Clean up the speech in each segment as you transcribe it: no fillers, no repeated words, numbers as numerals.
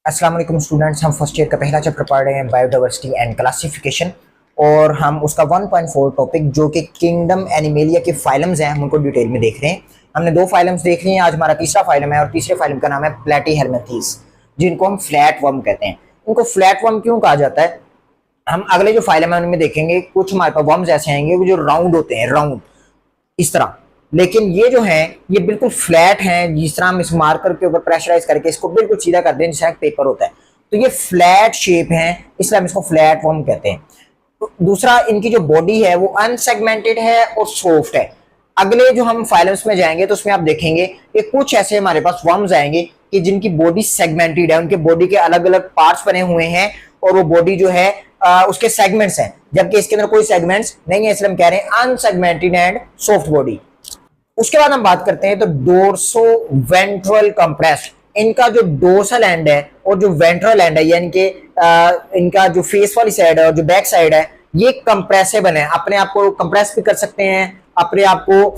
अस्सलाम वालेकुम स्टूडेंट्स, हम फर्स्ट ईयर का पहला चैप्टर पढ़ रहे हैं बायोडाइवर्सिटी एंड क्लासिफिकेशन। और हम उसका 1.4 टॉपिक जो कि किंगडम एनिमेलिया के फाइलम्स हैं हम उनको डिटेल में देख रहे हैं। हमने 2 फाइलम्स देख लिए हैं, आज हमारा तीसरा फाइलम है और तीसरे फाइलम का नाम है प्लेटीहेल्मिंथीज, जिनको हम फ्लैट वर्म कहते हैं। इनको फ्लैट वर्म क्यों कहा जाता है, हम अगले जो फाइलम है उनमें देखेंगे। कुछ हमारे पास वर्म्स ऐसे आएंगे जो राउंड होते हैं, राउंड इस तरह, लेकिन ये जो है ये बिल्कुल फ्लैट हैं। जिस तरह हम इस मार्कर के ऊपर प्रेशराइज करके इसको बिल्कुल सीधा कर दें जैसे पेपर होता है, तो ये फ्लैट शेप है, इसलिए हम इसको फ्लैट वर्म कहते हैं। तो दूसरा, इनकी जो बॉडी है वो अनसेगमेंटेड है और सॉफ्ट है। अगले जो हम फाइलम्स में जाएंगे तो उसमें आप देखेंगे कि कुछ ऐसे हमारे पास वर्म्स आएंगे कि जिनकी बॉडी सेगमेंटेड है, उनके बॉडी के अलग अलग पार्ट्स बने हुए हैं और वो बॉडी जो है उसके सेगमेंट्स हैं, जबकि इसके अंदर कोई सेगमेंट्स नहीं है, इसलिए हम कह रहे हैं अनसेगमेंटेड एंड सॉफ्ट बॉडी। उसके बाद हम बात करते हैं तो डोर्सो वेंट्रल कंप्रेस्ड। इनका जो डोर्सल एंड है और जो वेंट्रल एंड है, यानी कि इनका जो फेस वाली साइड है और जो बैक साइड है, ये कंप्रेसेबल है। अपने आप को कंप्रेस भी कर सकते हैं, अपने आप को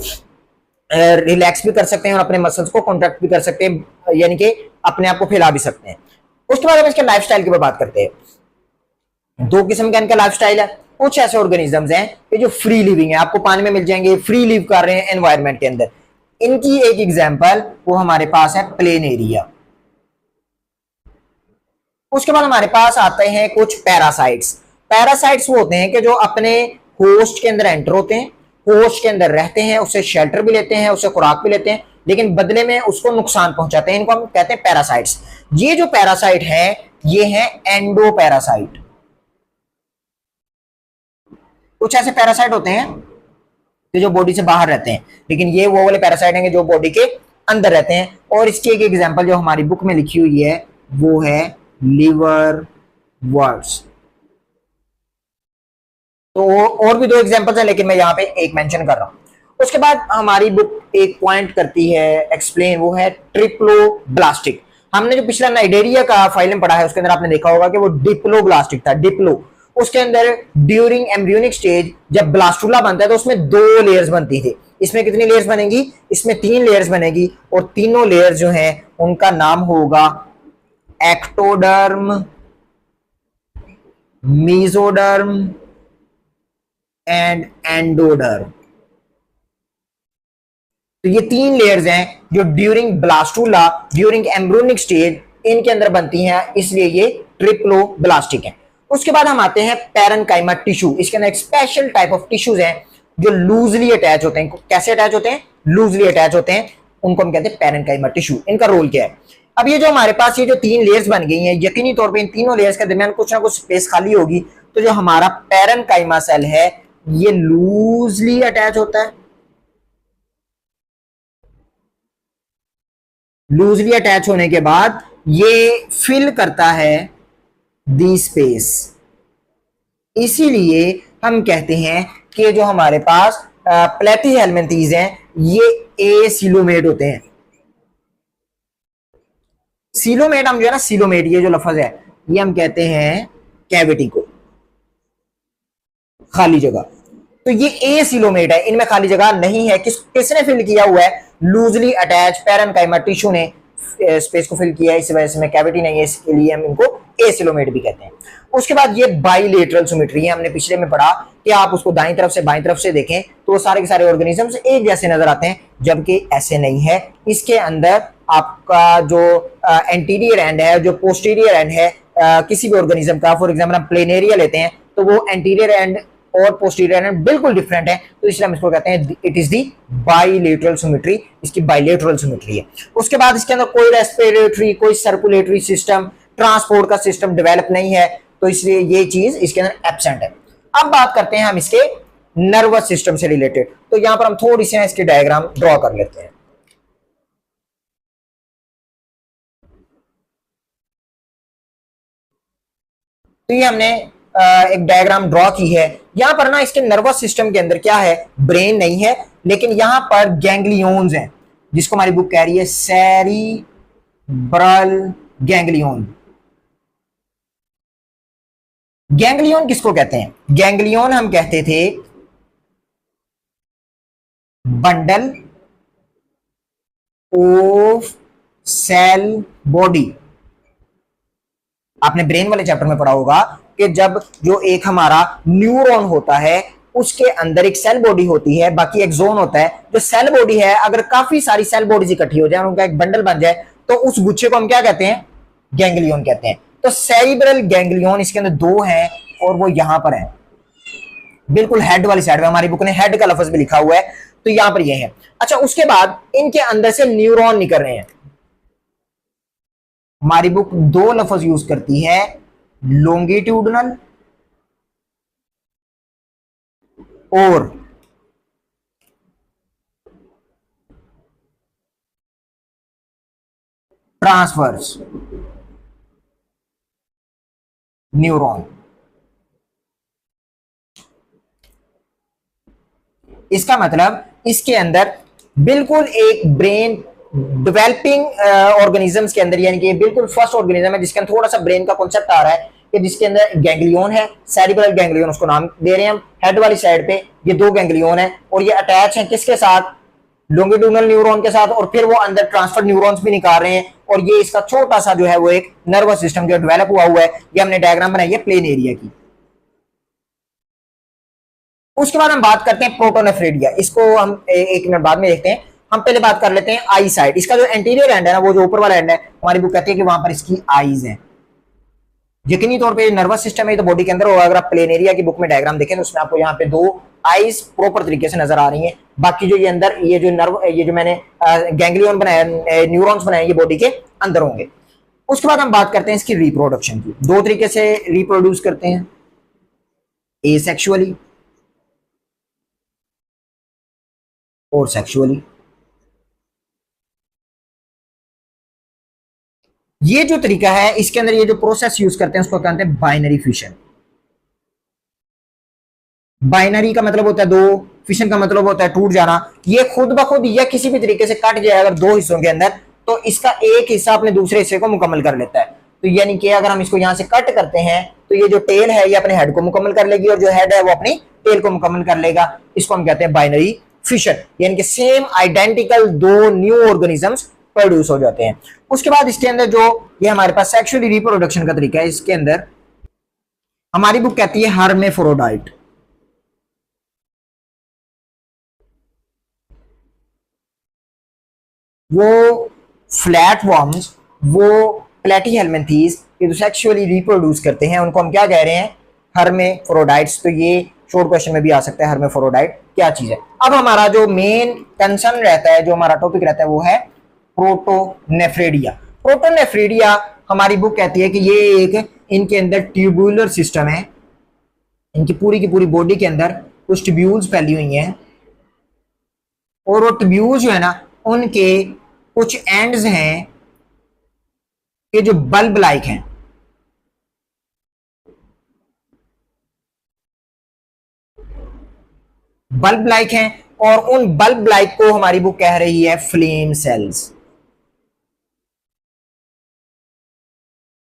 रिलैक्स भी कर सकते हैं और अपने मसल्स को कॉन्ट्रैक्ट भी कर सकते हैं, यानी कि अपने आप को फैला भी सकते हैं। उसके बाद हम इसके लाइफस्टाइल के ऊपर बात करते हैं। 2 किस्म का इनका लाइफस्टाइल है। कुछ ऐसे ऑर्गेनिजम्स हैं कि जो फ्री लिविंग है, आपको पानी में मिल जाएंगे, फ्री लिव कर रहे हैं एनवायरनमेंट के अंदर। इनकी एक एग्जांपल वो हमारे पास है प्लेन एरिया। उसके बाद हमारे पास आते हैं कुछ पैरासाइट्स। पैरासाइट्स वो होते हैं कि जो अपने होस्ट के अंदर एंटर होते हैं, होस्ट के अंदर रहते हैं, उससे शेल्टर भी लेते हैं, उससे खुराक भी लेते हैं, लेकिन बदले में उसको नुकसान पहुंचाते हैं। इनको हम कहते हैं पैरासाइट्स। ये जो पैरासाइट है ये है एंडो पैरासाइट। कुछ ऐसे पैरासाइट होते हैं कि जो बॉडी से बाहर रहते हैं, लेकिन ये वो वाले पैरासाइट हैं जो बॉडी के अंदर रहते हैं। और इसकी एक एग्जांपल जो हमारी बुक में लिखी हुई है वो है लिवर वर्ड्स। तो और भी 2 एग्जांपल्स हैं, लेकिन मैं यहाँ पे एक मेंशन कर रहा हूँ। उसके बाद हमारी बुक एक पॉइंट करती है एक्सप्लेन, वो है ट्रिप्लोब्लास्टिक। हमने जो पिछला नाइडेरिया का फाइलम पढ़ा है उसके अंदर आपने देखा होगा कि वो डिप्लोब्लास्टिक था, डिप्लो। उसके अंदर ड्यूरिंग एम्ब्रियोनिक स्टेज जब ब्लास्टुला बनता है तो उसमें 2 लेयर्स बनती थी। इसमें कितनी लेयर्स बनेगी? इसमें 3 लेयर्स बनेगी और तीनों लेयर्स जो हैं उनका नाम होगा एक्टोडर्म, मीजोडर्म एंड एंडोडर्म। तो ये 3 लेयर्स हैं जो during blastula, during embryonic stage इनके अंदर बनती हैं, इसलिए ये ट्रिप्लोब्लास्टिक है। उसके बाद हम आते हैं पैरेन्काइमा टिश्यू। इसके अंदर एक स्पेशल टाइप ऑफ टिश्यूज हैं जो लूजली अटैच होते हैं। कैसे अटैच होते हैं? लूजली अटैच होते हैं, उनको हम कहते हैं पैरेन्काइमा टिश्यू। इनका रोल क्या है? अब ये जो हमारे पास ये जो 3 लेयर्स बन गई हैं, यकीनी तौर पे इन तीनों लेयर्स के दरमियान कुछ ना कुछ स्पेस खाली होगी। तो जो हमारा पैरेन्काइमा सेल है ये लूजली अटैच होता है। लूजली अटैच होने के बाद ये फिल करता है दी स्पेस। इसीलिए हम कहते हैं कि जो हमारे पास प्लेटीहेल्मिंथीज हैं ये एसिलोमेट होते हैं। सिलोमेट हम जो है ना, सिलोमेट ये जो लफ्ज है ये हम कहते हैं कैविटी को, खाली जगह। तो ये एसिलोमेट है, इनमें खाली जगह नहीं है। किसने फिल किया हुआ है? लूजली अटैच पैरेन्काइमा टिश्यू ने स्पेस को फिल किया है, इस वजह से कैविटी नहीं है, इसके लिए हम इनको एसिलोमेट भी कहते हैं। उसके बाद ये बाइलेटरल सिमेट्री है। हमने पिछले में पढ़ा कि आप उसको दाईं तरफ से बाईं तरफ से देखें तो सारे के सारे ऑर्गेनिजम्स एक जैसे नजर आते हैं, जबकि ऐसे नहीं है। इसके अंदर आपका जो एंटीरियर एंड है, जो पोस्टीरियर एंड है किसी भी ऑर्गेनिज्म का, फॉर एग्जाम्पल हम प्लेनेरिया लेते हैं तो वो एंटीरियर एंड और पोस्टीरियर एंड बिल्कुल डिफरेंट है, तो इसलिए हम इसको कहते हैं it is the bilateral symmetry. इसकी बाइलेटरल सिमेट्री है। उसके बाद इसके अंदर कोई रेस्पिरेटरी, कोई सर्कुलेटरी सिस्टम, ट्रांसपोर्ट का सिस्टम डेवलप नहीं है, तो इसलिए ये चीज इसके अंदर एब्सेंट है। अब बात करते हैं हम इसके नर्वस सिस्टम से रिलेटेड। तो यहां पर हम थोड़ी सी इसकी डायग्राम ड्रॉ कर लेते हैं। तो ये हमने एक डायग्राम ड्रॉ की है। यहां पर ना इसके नर्वस सिस्टम के अंदर क्या है? ब्रेन नहीं है, लेकिन यहां पर गैंग्लियोन्स हैं, जिसको हमारी बुक कह रही है सेरिब्रल गैंग्लियोन। गैंग्लियोन किसको कहते हैं? गैंग्लियोन हम कहते थे बंडल ऑफ सेल बॉडी। आपने ब्रेन वाले चैप्टर में पढ़ा होगा कि जब जो एक हमारा न्यूरॉन होता है उसके अंदर एक सेल बॉडी होती है, बाकी एक जोन होता है। जो सेल बॉडी है अगर काफी सारी सेल बॉडीज इकट्ठी हो जाए, उनका एक बंडल बन जाए, तो उस गुच्छे को हम क्या कहते हैं? गैंग्लियन कहते हैं। तो सेरिब्रल गैंग्लियन इसके अंदर दो हैं और वो यहां पर है, बिल्कुल हेड वाली साइड में। हमारी बुक ने हेड का लफ्ज भी लिखा हुआ है, तो यहां पर ये है। अच्छा, उसके बाद इनके अंदर से न्यूरॉन निकल रहे हैं। हमारी बुक दो लफ्ज यूज करती है, लॉन्गिट्यूडनल और ट्रांसवर्स न्यूरॉन। इसका मतलब इसके अंदर बिल्कुल एक ब्रेन डेवलपिंग ऑर्गेनिजम्स के अंदर, यानी कि बिल्कुल फर्स्ट ऑर्गेनिज्म है जिसके अंदर थोड़ा सा ब्रेन का कॉन्सेप्ट आ रहा है कि जिसके अंदर गैंग्लियन है, सेरिब्रल गैंग्लियन उसको नाम दे रहे हैं हम। हेड वाली साइड पे ये दो गैंग्लियन है और ये अटैच है किसके साथ? लॉन्गिट्यूडनल न्यूरॉन के साथ, और फिर वो अंदर ट्रांसफर न्यूरॉन्स भी निकाल रहे हैं। और ये इसका छोटा सा जो है वो एक नर्वस सिस्टम जो डेवलप हुआ है, ये हमने डायग्राम बनाई है प्लेन एरिया की। उसके बाद हम बात करते हैं प्रोटोनेफ्रेडिया, इसको हम एक मिनट बाद में देखते हैं। हम पहले बात कर लेते हैं आई साइड। इसका जो एंटीरियर एंड है ना, वो जो ऊपर वाला एंड है, हमारी बुक कहती है कि वहां पर इसकी आईज है। यकीनी तौर पे नर्वस सिस्टम है तो बॉडी के अंदर होगा। अगर आप प्लेन एरिया की बुक में डायग्राम देखें तो उसमें आपको यहाँ पे दो आईज प्रॉपर तरीके से नजर आ रही हैं। बाकी जो ये अंदर ये जो नर्व, ये जो मैंने गैंग्लियन बनाया, न्यूरॉन्स बनाए, ये बॉडी के अंदर होंगे। उसके बाद हम बात करते हैं इसकी रिप्रोडक्शन की। दो तरीके से रिप्रोड्यूस करते हैं, एसेक्सुअली और सेक्सुअली। ये जो तरीका है इसके अंदर ये जो प्रोसेस यूज करते हैं उसको कहते हैं बाइनरी फिशन। बाइनरी का मतलब होता है दो, फिशन का मतलब होता है टूट जाना। ये खुद ब खुद या किसी भी तरीके से कट जाए अगर दो हिस्सों के अंदर, तो इसका एक हिस्सा अपने दूसरे हिस्से को मुकम्मल कर लेता है। तो यानी कि अगर हम इसको यहां से कट करते हैं तो ये जो टेल है ये अपने हेड को मुकम्मल कर लेगी और जो हेड है वो अपनी टेल को मुकम्मल कर लेगा। इसको हम कहते हैं बाइनरी फिशन, यानी कि सेम आइडेंटिकल दो न्यू ऑर्गेनिजम्स प्रोड्यूस हो जाते हैं। उसके बाद इसके अंदर जो ये हमारे पास सेक्सुअली रिप्रोडक्शन का तरीका है, इसके अंदर हमारी बुक कहती है हर्मेफ्रोडाइट। वो फ्लैट वर्म्स, वो प्लेटीहेल्मिन्थीज, ये जो सेक्सुअली रिप्रोड्यूस करते हैं उनको हम क्या कह रहे हैं? हर्मेफ्रोडाइट्स। तो ये शॉर्ट क्वेश्चन में भी आ सकता है हर्मेफ्रोडाइट क्या चीज है। अब हमारा जो मेन कंसर्न रहता है, जो हमारा टॉपिक रहता है, वो है प्रोटोनेफ्रेडिया। प्रोटोनेफ्रेडिया हमारी बुक कहती है कि ये एक इनके अंदर ट्यूबुलर सिस्टम है। इनकी पूरी की पूरी बॉडी के अंदर कुछ ट्यूब्यूल्स फैली हुई हैं और वो ट्यूब्यूल्स जो है ना, उनके कुछ एंड्स हैं ये जो बल्ब लाइक हैं। बल्ब लाइक हैं और उन बल्ब लाइक को हमारी बुक कह रही है फ्लेम सेल्स।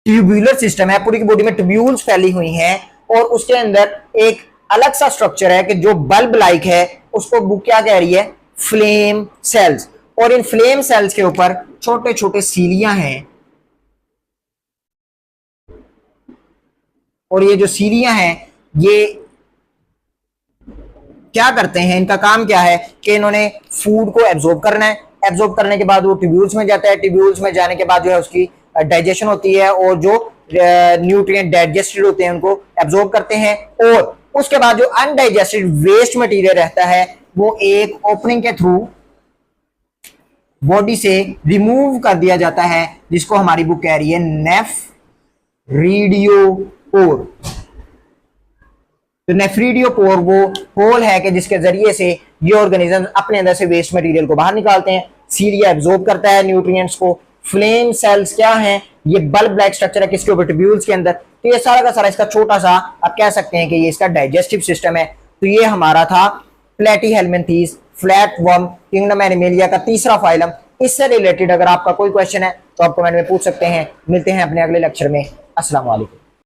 ट्यूब्यूलर सिस्टम है, पूरी की बॉडी में ट्यूब्यूल्स फैली हुई हैं और उसके अंदर एक अलग सा स्ट्रक्चर है कि जो बल्ब लाइक है उसको बुक क्या कह रही है? Flame cells. और इन फ्लेम सेल्स के ऊपर छोटे छोटे सीलियां हैं और ये जो सीलियां हैं ये क्या करते हैं? इनका काम क्या है कि इन्होंने फूड को एब्जॉर्ब करना है। एब्जॉर्ब करने के बाद वो ट्यूब्यूल्स में जाता है। ट्यूब्यूल्स में जाने के बाद जो है उसकी डाइजेशन होती है और जो न्यूट्रिएंट डाइजेस्टेड होते हैं उनको एब्जॉर्ब करते हैं। और उसके बाद जो अनडाइजेस्टेड वेस्ट मटेरियल रहता है वो एक ओपनिंग के थ्रू बॉडी से रिमूव कर दिया जाता है, जिसको हमारी बुक कह रही है नेफ्रिडियोपोर। तो नेफ्रिडियोपोर वो होल है कि जिसके जरिए से ये ऑर्गेनिज्म अपने अंदर से वेस्ट मटेरियल को बाहर निकालते हैं। सीलिया एब्जॉर्ब करता है न्यूट्रिएंट्स को। फ्लेम सेल्स क्या हैं? ये बल्ब लाइक स्ट्रक्चर है किसके ऊपर? ट्यूब्यूल्स के अंदर। तो ये सारा का सारा इसका छोटा सा आप कह सकते हैं कि ये इसका डाइजेस्टिव सिस्टम है। तो ये हमारा था Platyhelminthes, flat worm, kingdom animalia का तीसरा फाइलम। इससे रिलेटेड अगर आपका कोई क्वेश्चन है तो आप कमेंट में पूछ सकते हैं। मिलते हैं अपने अगले लेक्चर में। अस्सलाम वालेकुम।